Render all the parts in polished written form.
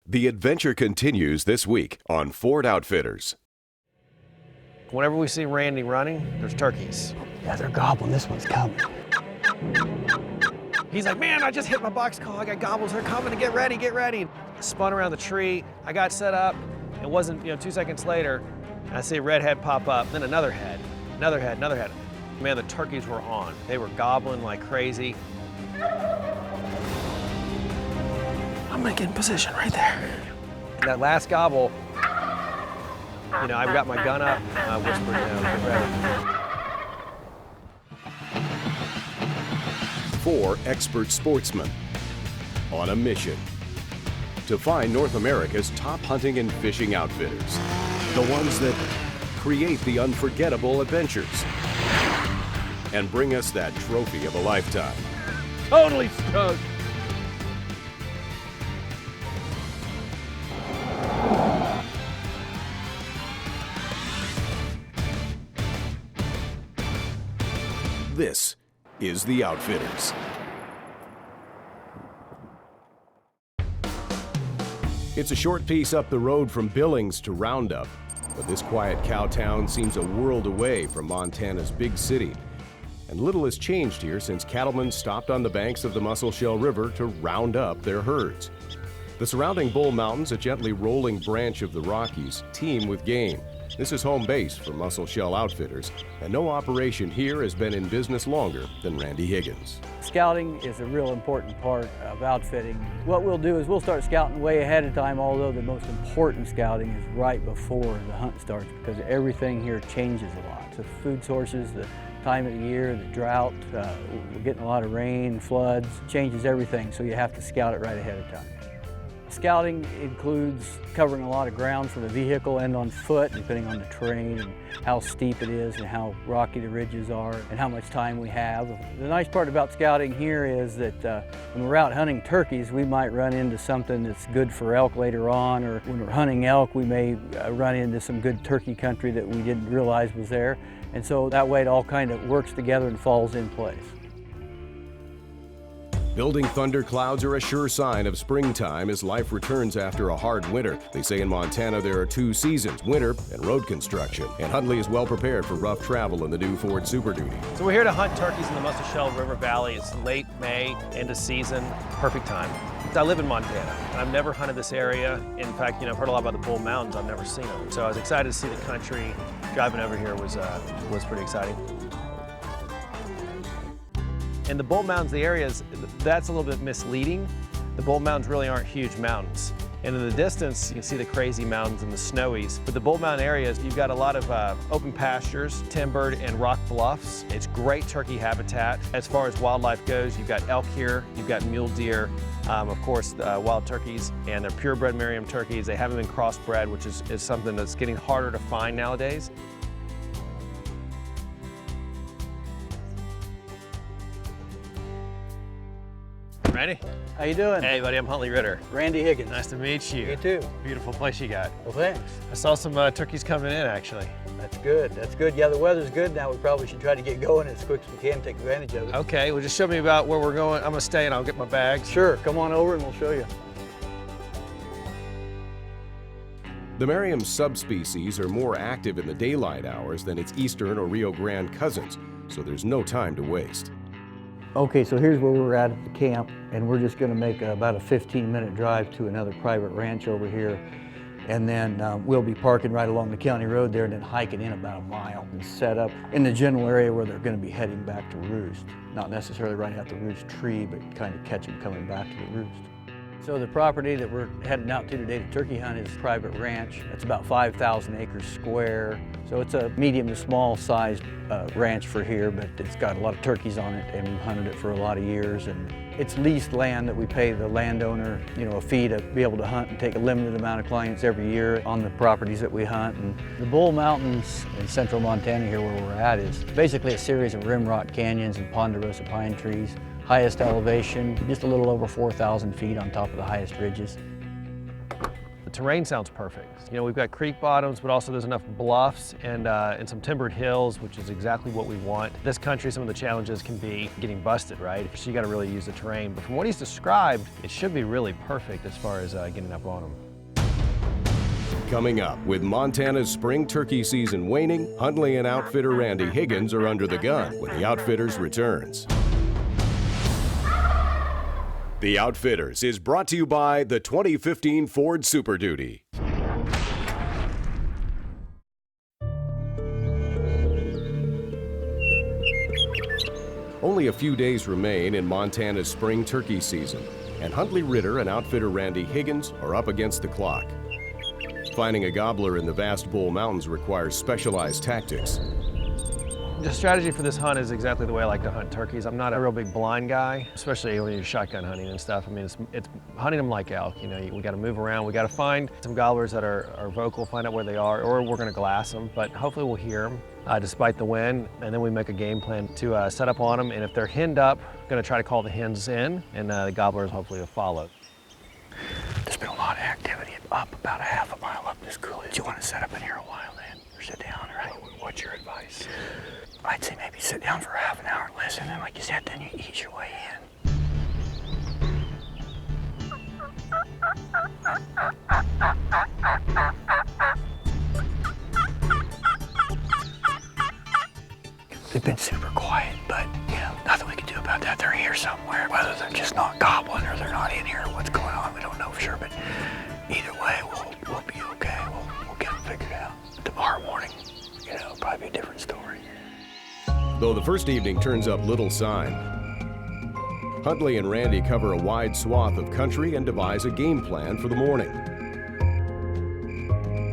The adventure continues this week on Ford Outfitters. Whenever we see Randy running, there's turkeys. Yeah, they're gobbling. This one's coming. He's like, man, I just hit my box call. I got gobbles. They're coming to get ready, get ready. Spun around the tree. I got set up. It wasn't, 2 seconds later, I see a red head pop up, then another head, another head, another head. Man, the turkeys were on. They were gobbling like crazy. I'm gonna get in position right there. That last gobble, I've got my gun up, and I whispered, get ready. 4 expert sportsmen on a mission to find North America's top hunting and fishing outfitters. The ones that create the unforgettable adventures and bring us that trophy of a lifetime. Totally stoked. This is The Outfitters. It's a short piece up the road from Billings to Roundup, but this quiet cow town seems a world away from Montana's big city. And little has changed here since cattlemen stopped on the banks of the Musselshell River to round up their herds. The surrounding Bull Mountains, a gently rolling branch of the Rockies, teem with game. This is home base for Musselshell Outfitters, and no operation here has been in business longer than Randy Higgins. Scouting is a real important part of outfitting. What we'll do is we'll start scouting way ahead of time, although the most important scouting is right before the hunt starts, because everything here changes a lot. The food sources, the time of the year, the drought, we're getting a lot of rain, floods, changes everything, so you have to scout it right ahead of time. Scouting includes covering a lot of ground for the vehicle and on foot, depending on the terrain and how steep it is and how rocky the ridges are and how much time we have. The nice part about scouting here is that when we're out hunting turkeys, we might run into something that's good for elk later on, or when we're hunting elk, we may run into some good turkey country that we didn't realize was there. And so that way it all kind of works together and falls in place. Building thunderclouds are a sure sign of springtime as life returns after a hard winter. They say in Montana there are 2 seasons, winter and road construction. And Huntley is well prepared for rough travel in the new Ford Super Duty. So we're here to hunt turkeys in the Musselshell River Valley. It's late May, end of season, perfect time. I live in Montana, and I've never hunted this area. In fact, I've heard a lot about the Bull Mountains. I've never seen them. So I was excited to see the country. Driving over here was pretty exciting. And the Bull Mountains, the areas, that's a little bit misleading. The Bull Mountains really aren't huge mountains. And in the distance, you can see the crazy mountains and the snowies. But the Bull Mountain areas, you've got a lot of open pastures, timbered and rock bluffs. It's great turkey habitat. As far as wildlife goes, you've got elk here, you've got mule deer, of course, wild turkeys, and they're purebred Merriam turkeys. They haven't been crossbred, which is something that's getting harder to find nowadays. Ready? How you doing? Hey, buddy, I'm Huntley Ritter. Randy Higgins. Nice to meet you. You too. Beautiful place you got. Well, thanks. I saw some turkeys coming in, actually. That's good. That's good. Yeah, the weather's good now. We probably should try to get going as quick as we can, take advantage of it. Okay, well, just show me about where we're going. I'm gonna stay and I'll get my bags. Sure, come on over and we'll show you. The Merriam subspecies are more active in the daylight hours than its eastern or Rio Grande cousins, so there's no time to waste. Okay, so here's where we're at the camp, and we're just going to make about a 15-minute drive to another private ranch over here, and then we'll be parking right along the county road there and then hiking in about a mile and set up in the general area where they're going to be heading back to roost. Not necessarily right at the roost tree, but kind of catch them coming back to the roost. So the property that we're heading out to today to turkey hunt is a private ranch. It's about 5,000 acres square. So it's a medium to small sized ranch for here, but it's got a lot of turkeys on it, and we've hunted it for a lot of years. And it's leased land that we pay the landowner, a fee to be able to hunt and take a limited amount of clients every year on the properties that we hunt. And the Bull Mountains in central Montana here where we're at is basically a series of rimrock canyons and ponderosa pine trees. Highest elevation, just a little over 4,000 feet on top of the highest ridges. The terrain sounds perfect. You know, we've got creek bottoms, but also there's enough bluffs and some timbered hills, which is exactly what we want. This country, some of the challenges can be getting busted, right? So you got to really use the terrain. But from what he's described, it should be really perfect as far as getting up on them. Coming up, with Montana's spring turkey season waning, Huntley and outfitter Randy Higgins are under the gun when the Outfitters returns. The Outfitters is brought to you by the 2015 Ford Super Duty. Only a few days remain in Montana's spring turkey season, and Huntley Ritter and outfitter Randy Higgins are up against the clock. Finding a gobbler in the vast Bull Mountains requires specialized tactics. The strategy for this hunt is exactly the way I like to hunt turkeys. I'm not a real big blind guy, especially when you're shotgun hunting and stuff. I mean, it's hunting them like elk. You know, we got to move around. We got to find some gobblers that are vocal, find out where they are, or we're going to glass them. But hopefully we'll hear them despite the wind. And then we make a game plan to set up on them. And if they're henned up, going to try to call the hens in, and the gobblers hopefully will follow. There's been a lot of activity up about a half a mile up this coulee. Do you want to set up in here a while then, or sit down, right? What's your advice? I'd say maybe sit down for half an hour and listen, and like you said, then you ease your way in. They've been super quiet, but you know, nothing we can do about that. They're here somewhere. Whether they're just not gobbling or they're not in here, or what's going on, we don't know for sure. But either way, we'll be okay. We'll get them figured out. Tomorrow morning, you know, it'll probably be a different story. Though the first evening turns up little sign, Huntley and Randy cover a wide swath of country and devise a game plan for the morning.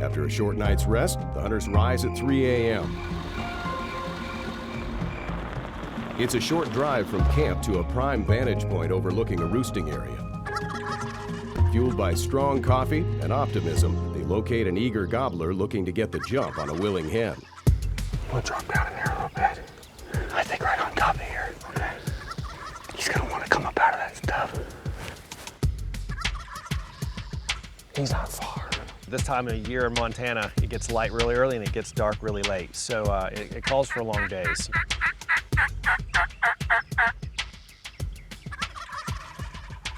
After a short night's rest, the hunters rise at 3 a.m. It's a short drive from camp to a prime vantage point overlooking a roosting area. Fueled by strong coffee and optimism, they locate an eager gobbler looking to get the jump on a willing hen. We'll drop down in here a little bit. I think right on top of here. Okay. He's gonna want to come up out of that stuff. He's not far. This time of year in Montana, it gets light really early and it gets dark really late. So it calls for long days.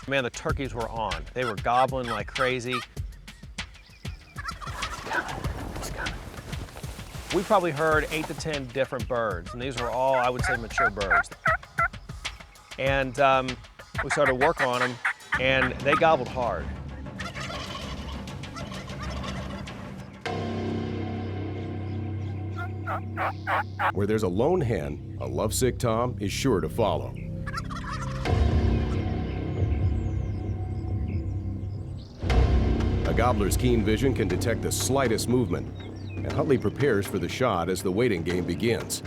Man, the turkeys were on. They were gobbling like crazy. We probably heard 8 to 10 different birds, and these were all, I would say, mature birds. And we started work on them, and they gobbled hard. Where there's a lone hen, a lovesick tom is sure to follow. A gobbler's keen vision can detect the slightest movement, and Huntley prepares for the shot as the waiting game begins,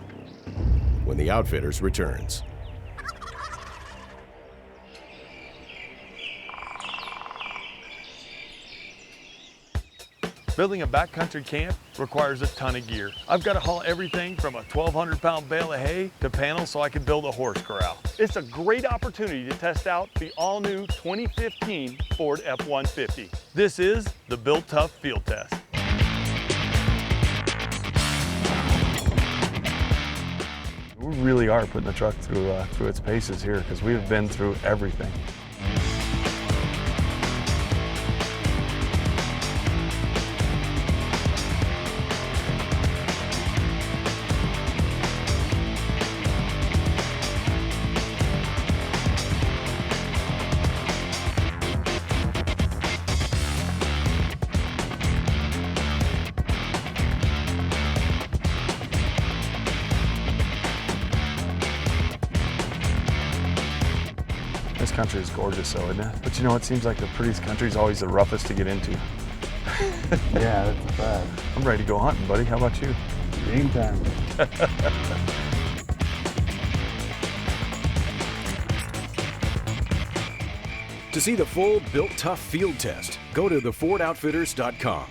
when the Outfitters returns. Building a backcountry camp requires a ton of gear. I've got to haul everything from a 1,200-pound bale of hay to panels so I can build a horse corral. It's a great opportunity to test out the all-new 2015 Ford F-150. This is the Built Tough Field Test. We really are putting the truck through its paces here because we have been through everything. This country is gorgeous, though, isn't it? But you know, it seems like the prettiest country is always the roughest to get into. Yeah, that's a fact. I'm ready to go hunting, buddy. How about you? Game time. To see the full Built Tough field test, go to thefordoutfitters.com.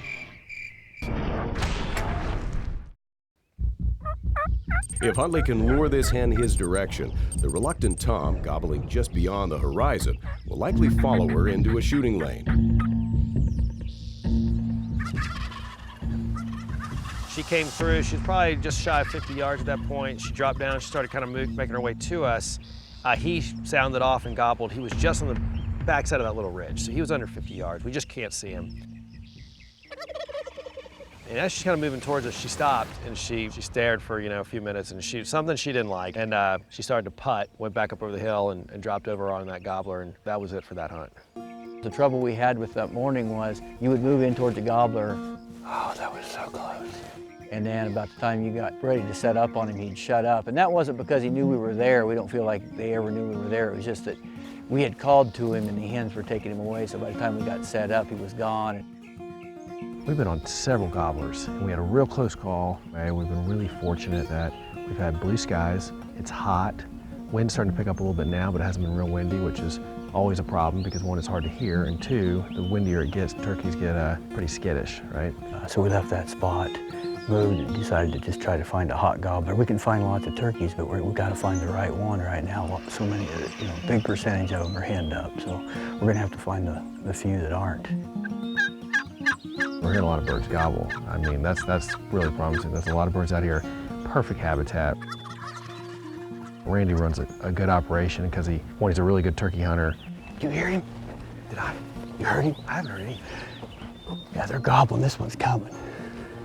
If Huntley can lure this hen his direction, the reluctant tom, gobbling just beyond the horizon, will likely follow her into a shooting lane. She came through, she was probably just shy of 50 yards at that point. She dropped down, she started kind of making her way to us. He sounded off and gobbled. He was just on the backside of that little ridge, so he was under 50 yards. We just can't see him. And as she's kind of moving towards us, she stopped and she stared for, a few minutes, and something she didn't like. And she started to putt, went back up over the hill and dropped over on that gobbler, and that was it for that hunt. The trouble we had with that morning was you would move in towards the gobbler. Oh, that was so close. And then about the time you got ready to set up on him, he'd shut up. And that wasn't because he knew we were there. We don't feel like they ever knew we were there. It was just that we had called to him and the hens were taking him away. So by the time we got set up, he was gone. We've been on several gobblers, and we had a real close call. We've been really fortunate that we've had blue skies. It's hot. Wind's starting to pick up a little bit now, but it hasn't been real windy, which is always a problem because one, it's hard to hear, and two, the windier it gets, turkeys get pretty skittish, right? So we left that spot, moved, and decided to just try to find a hot gobbler. We can find lots of turkeys, but we've got to find the right one right now. So many, big percentage of them are henned up, so we're going to have to find the few that aren't. We're hearing a lot of birds gobble. I mean, that's really promising. There's a lot of birds out here, perfect habitat. Randy runs a good operation because he's a really good turkey hunter. Did you hear him? Did I? You heard him? I haven't heard any. Yeah, they're gobbling. This one's coming.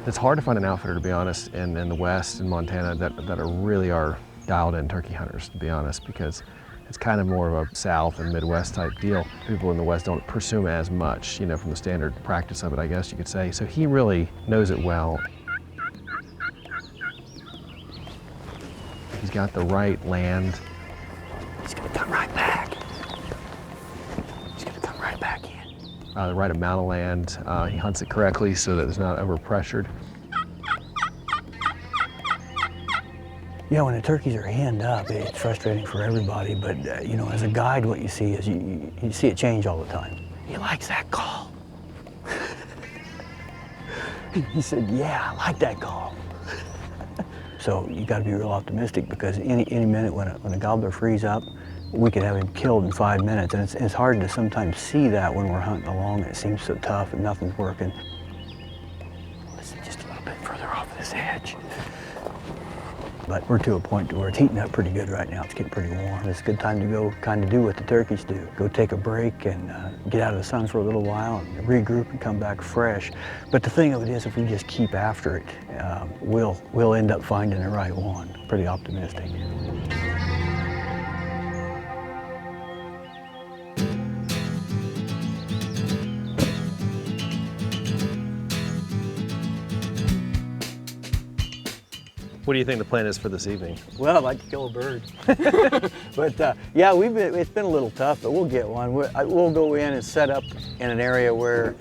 It's hard to find an outfitter, to be honest, in the West, in Montana, that really are dialed-in turkey hunters, to be honest, because it's kind of more of a South and Midwest type deal. People in the West don't pursue as much, from the standard practice of it, I guess you could say. So he really knows it well. He's got the right land. He's gonna come right back. He's gonna come right back in. The right amount of land. He hunts it correctly so that it's not overpressured. Yeah, when the turkeys are henned up, it's frustrating for everybody, but as a guide, what you see is you see it change all the time. He likes that call. He said, yeah, I like that call. So you got to be real optimistic because any minute when a gobbler frees up, we could have him killed in 5 minutes, and it's hard to sometimes see that when we're hunting along. It seems so tough and nothing's working. Listen, just a little bit further off this edge. But we're to a point where it's heating up pretty good right now. It's getting pretty warm. It's a good time to go kind of do what the turkeys do. Go take a break and get out of the sun for a little while and regroup and come back fresh. But the thing of it is, if we just keep after it, we'll end up finding the right one. Pretty optimistic. What do you think the plan is for this evening? Well, I'd like to kill a bird. But yeah, it's been a little tough, but we'll get one. We'll go in and set up in an area where,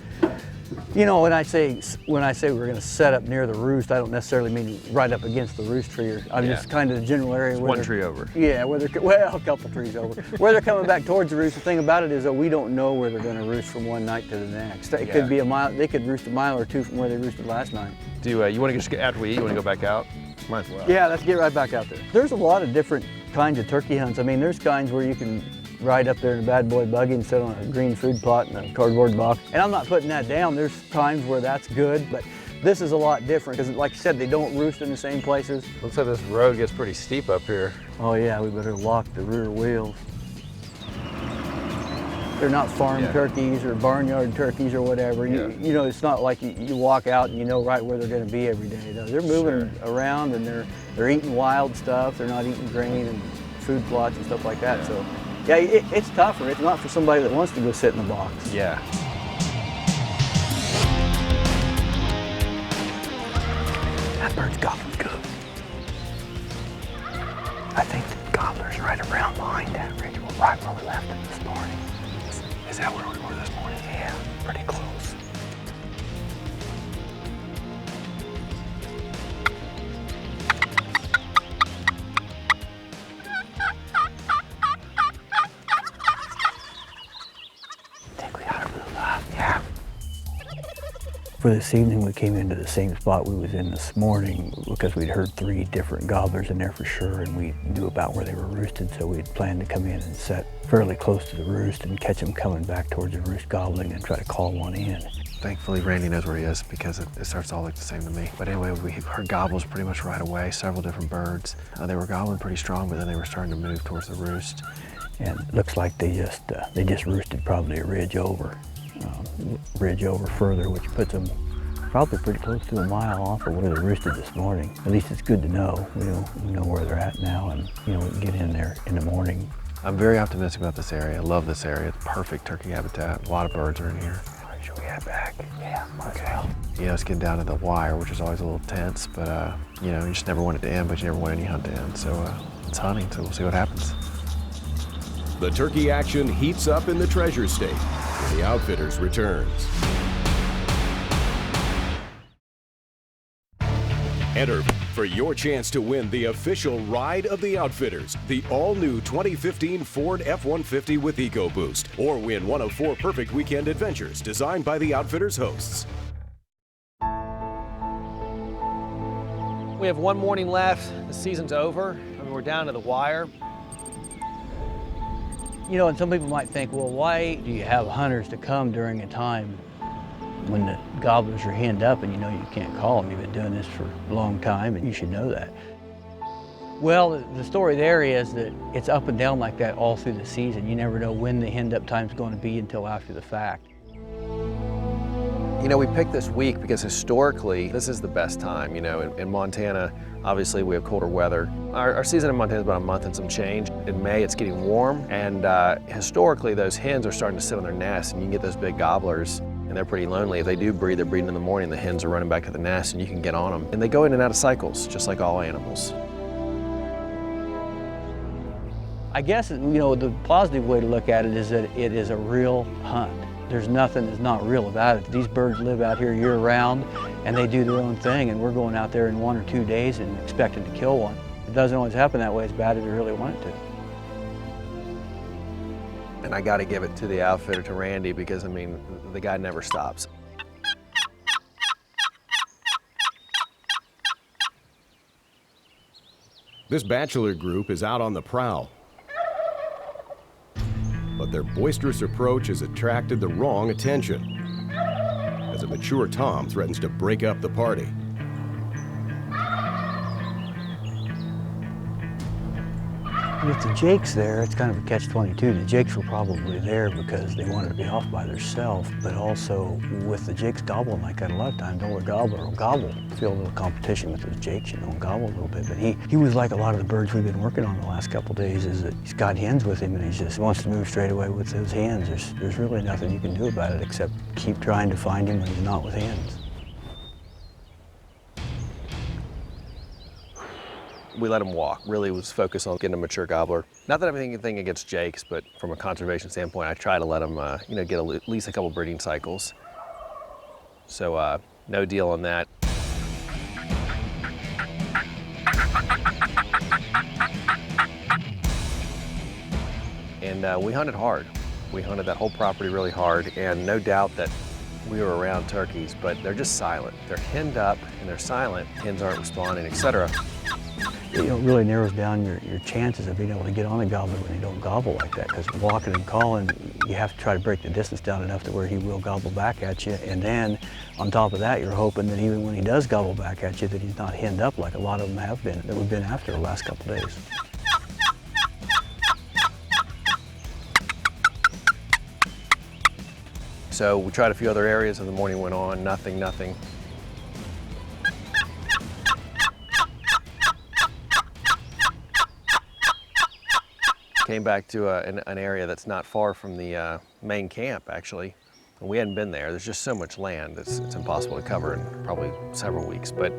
when I say we're going to set up near the roost, I don't necessarily mean right up against the roost tree. I'm just kind of the general area. Just one tree over. Yeah, a couple trees over. Where they're coming back towards the roost. The thing about it is that we don't know where they're going to roost from one night to the next. It could be a mile. They could roost a mile or two from where they roosted last night. Do you want to just get after we eat? You want to go back out? Might as well. Yeah, let's get right back out there. There's a lot of different kinds of turkey hunts. I mean, there's kinds where you can ride up there in a bad boy buggy and sit on a green food plot in a cardboard box. And I'm not putting that down. There's times where that's good, but this is a lot different because, like you said, they don't roost in the same places. Looks like this road gets pretty steep up here. Oh yeah, we better lock the rear wheels. They're not farm turkeys or barnyard turkeys or whatever. Yeah. It's not like you walk out and you know right where they're going to be every day. No, they're moving around and they're eating wild stuff. They're not eating grain and food plots and stuff like that. Yeah. So, yeah, it's tougher. It's not for somebody that wants to go sit in the box. Yeah. That bird's gobbling good. I think the gobbler's right around behind that ridge. We're right where we left him this morning. Is that where we were this morning? Yeah, pretty close. Think we ought to move up? Yeah. For this evening, we came into the same spot we was in this morning because we'd heard 3 different gobblers in there for sure, and we knew about where they were roosted, so we'd planned to come in and set fairly close to the roost and catch them coming back towards the roost gobbling and try to call one in. Thankfully, Randy knows where he is because it starts to all look the same to me. But anyway, we heard gobbles pretty much right away, several different birds. They were gobbling pretty strong, but then they were starting to move towards the roost. And it looks like they just roosted probably a ridge over further, which puts them probably pretty close to a mile off of where they roosted this morning. At least it's good to know. We know where they're at now, and we can get in there in the morning. I'm very optimistic about this area. I love this area. It's perfect turkey habitat. A lot of birds are in here. Should we head back? Yeah, okay. You know, it's getting down to the wire, which is always a little tense, but you know, you just never want it to end, but you never want any hunt to end. So it's hunting, so we'll see what happens. The turkey action heats up in the Treasure State when the Outfitters returns. Enter for your chance to win the official ride of the Outfitters, the all-new 2015 Ford F-150 with EcoBoost, or win one of 4 perfect weekend adventures designed by the Outfitters hosts. We have one morning left. The season's over. I mean, we're down to the wire. You know, and some people might think, well, why do you have hunters to come during a time when the gobblers are henned up and you know you can't call them? You've been doing this for a long time and you should know that. Well, the story there is that it's up and down like that all through the season. You never know when the henned up time's going to be until after the fact. You know, we picked this week because historically, this is the best time. You know, in Montana, obviously we have colder weather. Our season in Montana is about a month and some change. In May, it's getting warm, and historically, those hens are starting to sit on their nests, and you can get those big gobblers, and they're pretty lonely. If they do breed, they're breeding in the morning, the hens are running back to the nest, and you can get on them. And they go in and out of cycles, just like all animals. I guess, you know, the positive way to look at it is that it is a real hunt. There's nothing that's not real about it. These birds live out here year round and they do their own thing, and we're going out there in 1 or 2 days and expecting to kill one. It doesn't always happen that way as bad as we really want it to. And I got to give it to the outfitter, to Randy, because I mean, the guy never stops. This bachelor group is out on the prowl, but their boisterous approach has attracted the wrong attention as a mature tom threatens to break up the party. With the jakes there, it's kind of a catch-22. The jakes were probably there because they wanted to be off by themselves, but also with the jakes gobbling like that, a lot of times older gobbler will gobble, feel a little competition with those jakes, you know, and gobble a little bit. But he was like a lot of the birds we've been working on the last couple of days, is that he's got hens with him and he just wants to move straight away with those hens. There's really nothing you can do about it except keep trying to find him when he's not with hens. We let him walk, really was focused on getting a mature gobbler. Not that I have anything against jakes, but from a conservation standpoint, I try to let him you know, get at least a couple breeding cycles. So no deal on that. And we hunted hard. We hunted that whole property really hard, and no doubt that we were around turkeys, but they're just silent. They're henned up and they're silent. Hens aren't responding, etc. You know, it really narrows down your chances of being able to get on a gobbler when they don't gobble like that, because walking and calling, you have to try to break the distance down enough to where he will gobble back at you, and then on top of that, you're hoping that even when he does gobble back at you, that he's not henned up like a lot of them have been, that we've been after the last couple of days. So we tried a few other areas as the morning went on, nothing. Came back to an area that's not far from the main camp, actually. And we hadn't been there. There's just so much land, it's impossible to cover in probably several weeks. But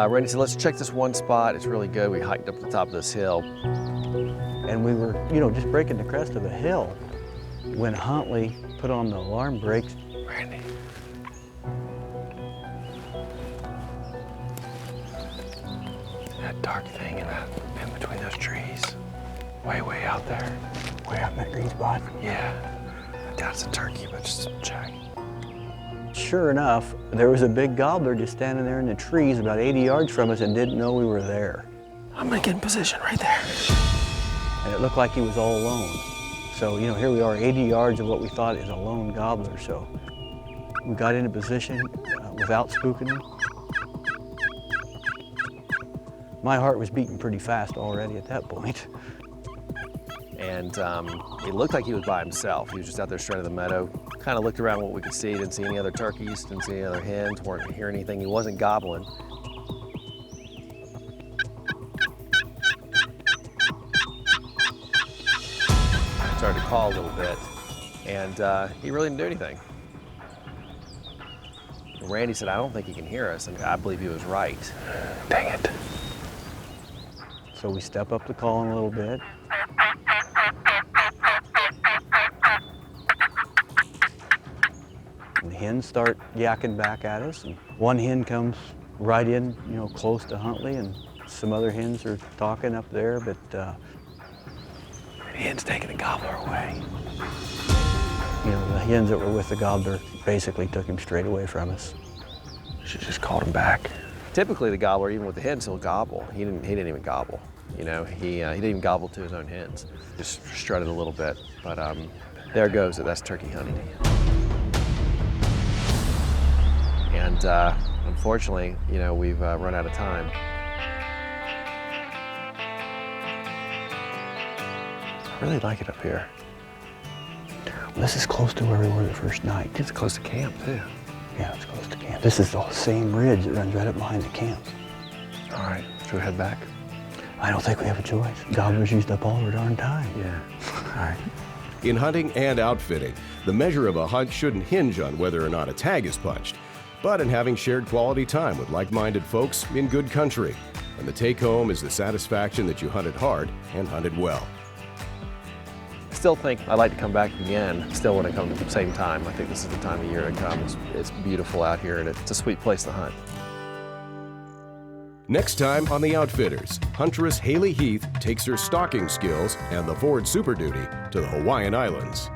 Randy said, let's check this one spot. It's really good. We hiked up the top of this hill. And we were, you know, just breaking the crest of a hill when Huntley put on the alarm brakes. Randy. That dark thing in between those trees. Way out there. Way out in that green spot. Yeah. I doubt it's a turkey, but just check. Sure enough, there was a big gobbler just standing there in the trees about 80 yards from us and didn't know we were there. I'm gonna get in position right there. And it looked like he was all alone. So, you know, here we are 80 yards of what we thought is a lone gobbler. So We got into position without spooking them. My heart was beating pretty fast already at that point. And it looked like he was by himself. He was just out there straight of the meadow. Kind of looked around what we could see, didn't see any other turkeys, didn't see any other hens, weren't hearing anything. He wasn't gobbling. Started to call a little bit, and he really didn't do anything. Randy said, I don't think he can hear us, and I believe he was right. Dang it. So we step up the calling a little bit. And the hens start yakking back at us. And one hen comes right in, you know, close to Huntley, and some other hens are talking up there, but The hen's taking the gobbler away. you know, the hens that were with the gobbler basically took him straight away from us. Should've just called him back. Typically, the gobbler, even with the hens, he'll gobble. He didn't even gobble. You know, he didn't even gobble to his own hens. Just strutted a little bit, but there goes it. That's turkey hunting. And unfortunately, you know, we've run out of time. I really like it up here. Well, this is close to where we were the first night. It's close to camp too. Yeah, it's close to camp. This is the same ridge that runs right up behind the camp. All right, should we head back? I don't think we have a choice. Gobblers used up all our darn time. Yeah. All right. In hunting and outfitting, the measure of a hunt shouldn't hinge on whether or not a tag is punched, but in having shared quality time with like-minded folks in good country. And the take-home is the satisfaction that you hunted hard and hunted well. Still think I'd like to come back again. Still want to come at the same time. I think this is the time of year to come. It's beautiful out here, and it's a sweet place to hunt. Next time on The Outfitters, huntress Haley Heath takes her stalking skills and the Ford Super Duty to the Hawaiian Islands.